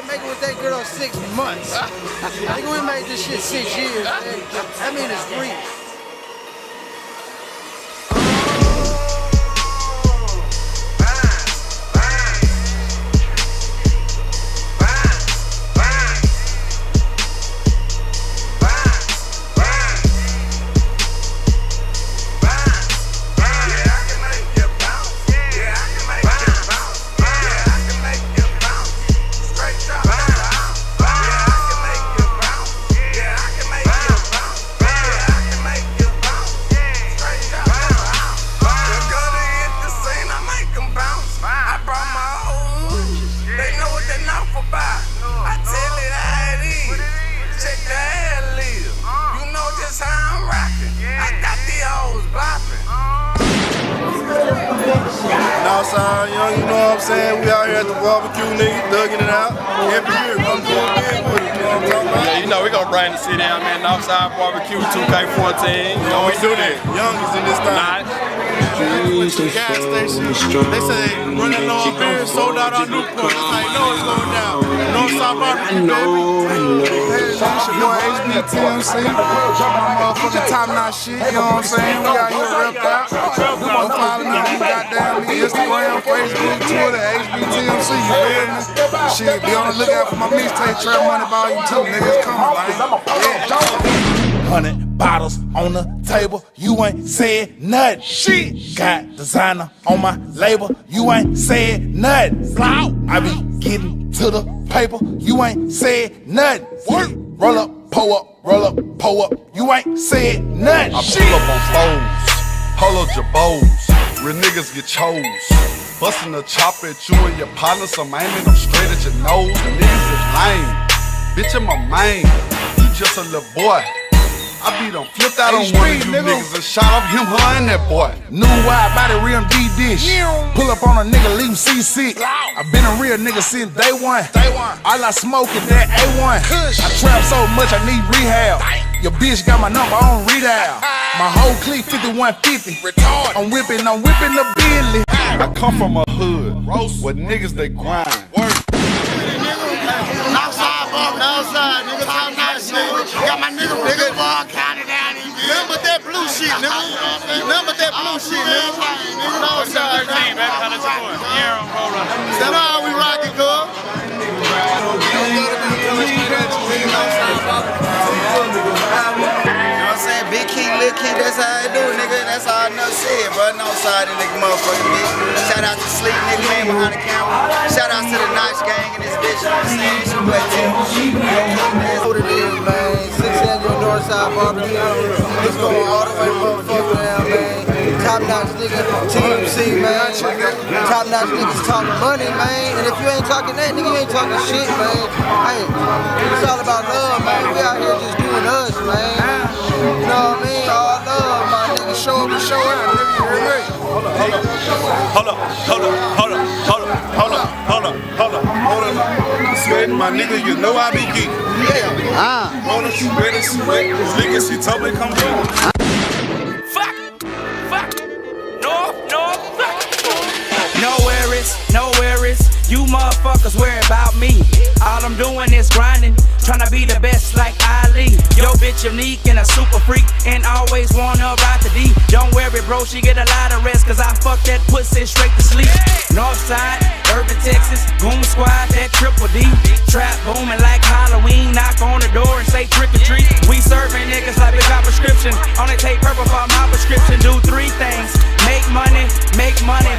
make it with that girl 6 months. Nigga, we made this shit 6 years, man. That mean it's free. Northside, you know what I'm saying? We out here at the barbecue, nigga, thugging it out. Every year, I'm doing big with it, you know what I'm talking about? Yeah, you know, we gonna bring the city out, man. Northside Barbecue 2K14. You know, we do that. Youngest in this time. Gas station. They say running low on beer, sold out on Newport. That's how you know it's going down. Northside Barbecue, baby. Hey, it's your boy HBTMC. Motherfucking top notch shit, you know what I'm saying? We out here repped out. Don't follow me on goddamn Instagram, Facebook, Twitter, HBTMC, you feel me? Shit, be on the lookout for my mixtape, Trap Money Volume 2, niggas coming, man. 100 bottles on the table, you ain't said nothing. Shit, got designer on my label, you ain't said nothing. I be getting to the paper, you ain't said nothing. Roll up, pull up, roll up, pull up, you ain't said nothing. I pull up on foes, polo jabos, real niggas get chose. Bustin' a chopper at you and your partners, I'm aiming them straight at your nose. The niggas is lame, bitch, I'm a man, you just a little boy. I be done flipped out on one of you niggas and shot up him, her, and that boy. New wide body rim D dish. Pull up on a nigga, leave him C6. I been a real nigga since day one. All I smoke is that A1. I trap so much I need rehab. Your bitch got my number on redial. My whole clique 5150. I'm whipping the Bentley. I come from a hood where niggas they grind. Outside, nigga, top notch, nigga. Got my nigga ball counted down in here. Nothing but that blue shit, nigga. Nothing but that blue shit, nigga. Outside, baby. How does it going? Yeah, I'm rolling. That's all we rockin', girl. Big key, little key, that's how I do, nigga. That's all I know said, bro. No side of nigga, motherfucking bitch. Shout out to Sleep, nigga, man, behind the camera. Shout out to the Notch gang and this bitch, you know what I'm saying? It's your boy Tim. What it is, man. 600 Northside Barbecue. It's going all the way motherfucker down, man. Top notch nigga, TMC, man. Top notch niggas talking money, man. And if you ain't talking that, nigga, you ain't talking shit, man. Hey, it's all about love, man. We out here just doing us, man. You know what I mean? All love, my nigga. Show up and show out, nigga. You hear me? Hold up. Sweating, my nigga, you know I be geeking. Yeah. Hold up, you ready, sweat. Nigga, she told me come through. No worries, you motherfuckers worry about me. All I'm doing is grinding, tryna be the best like Ali. Yo bitch unique and a super freak, and always wanna ride the D. Don't worry bro, she get a lot of rest, cause I fuck that pussy straight to sleep. Northside, Urban Texas, Goon Squad, that triple D. Trap booming like Halloween, knock on the door and say trick or treat. We serving niggas like we got prescription, only take purple for my prescription. Do 3 things, make money,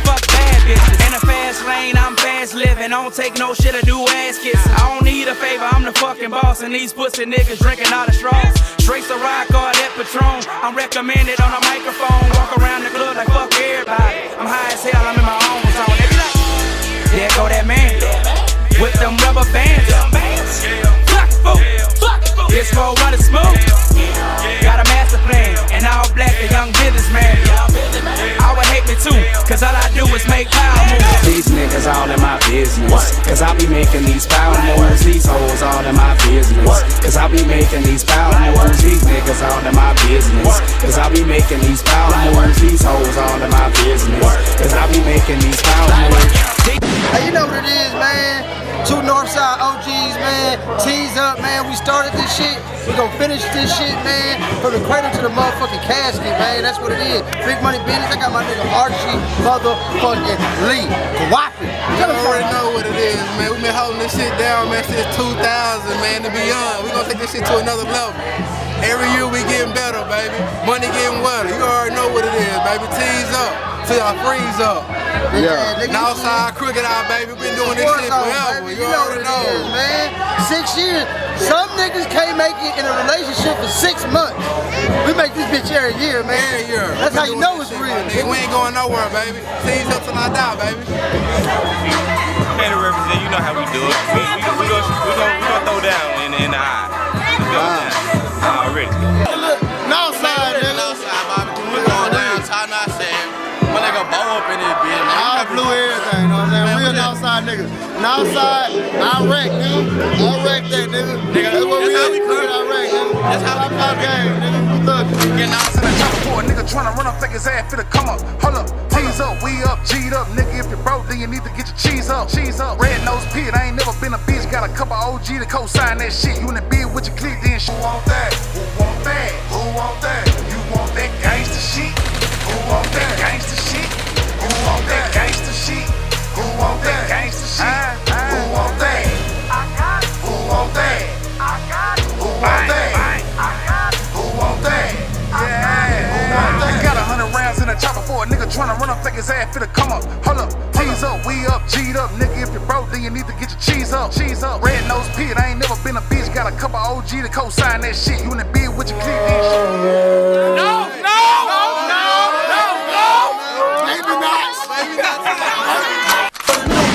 fuck bad bitches. In a fast lane, I'm fast living, don't take no shit or do ass kissing. I don't need a favor, I'm the fucking boss, and these pussy niggas drinking all the straws. Straight to rock or that Patron, I'm recommended on a microphone. Walk around the club like fuck everybody. I'm high as hell, I'm in my own zone. They be like, there go that man, with them rubber bands. This roll running smooth, got a master plan, and all black, a young businessman. I would hate me too, cause all I do is make power moves. These niggas all in my business, cause I be making these power moves. These hoes all in my business, cause I be making these power moves. These niggas all in my business, cause I be making these power moves. These hoes all in my business, cause I be making these power moves. Hey, you know what it is, man. 2 Northside OGs this shit, man, from the cradle to the motherfucking casket, man. That's what it is. Big money business. I got my nigga Archie motherfucking Lee. Whopping. You already know what it is, man. We been holding this shit down, man, since 2000, man, and beyond. We gonna take this shit to another level. Every year we getting better, baby. Money getting wetter. You already know what it is, baby. Tease up till y'all freeze up. Yeah. Northside, Crooked Eye, baby. Been doing this shit forever. You already know. Man. 6 years. Some niggas can't make it in a relationship for 6 months. We make this bitch every year, man. Every year. That's how you know it's real. Nigga, we ain't going nowhere, baby. Tease up till I die, baby. Man to represent, you know how we do it. We gonna throw down in the eye. Already. Look, Northside, nigga. Northside, Bobby. We going down, time I said. My nigga bow up in this bitch, man. All blue everything, you know what I'm saying? Real Northside nigga. Northside, Iraq, nigga. Iraq that, nigga. That's what we is. Iraq, nigga. That's how we play game, nigga. We thuggin'. Getting outside the chopper for a nigga tryna run up, fake his ass finna come up. Hold up, tease up, we up, G'd up, nigga. If you broke, then you need to get your cheese up. Cheese up. Red nose pit, I ain't never been a bitch. Got a couple OG to co-sign that shit. You in the bed with your clique, then shit. Who want that? Who want that? Who want that? You want that gangsta shit? Who want that gangsta shit? Who want that gangsta shit? Who want that gangsta shit? Who want that? I got it. Who want that? I got it. Who want that? I got it. Who want that? Yeah. Who want that? Got 100 rounds in a chopper for a nigga tryna run up, fake his ass finna come up. Hold up, tease up, we up, G'd up, nigga. If you broke, then you need to get your cheese up. Cheese up. Red nose pit, I ain't never been a bitch. Got a couple OG to co-sign that shit. You in the bed with your clique, then shit. No! Maybe not.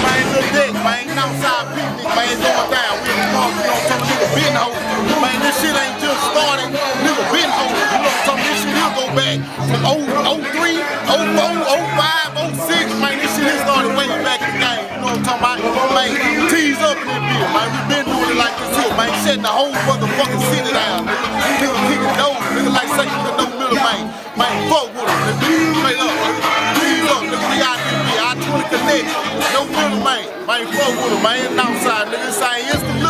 Man, look that, man, Northside people, man, going down. We in the park, you know what I'm talking about, nigga been holding. Man, this shit ain't just started, nigga been holding. You know what I'm talking about, this shit here go back from 03, 04, 05, 06, man, this shit here started way back in the game. You know what I'm talking about? Man, tease up in this bitch, man, we been doing it like this here, man, shutting the whole motherfucking city down, nigga. Nigga kicking doors, nigga like say you no middle, man. Man, fuck with them, nigga. Straight up, tease up, nigga, we out here, I 20 connect, no middle, man. Man, fuck with them, man. Northside, nigga. This ain't instant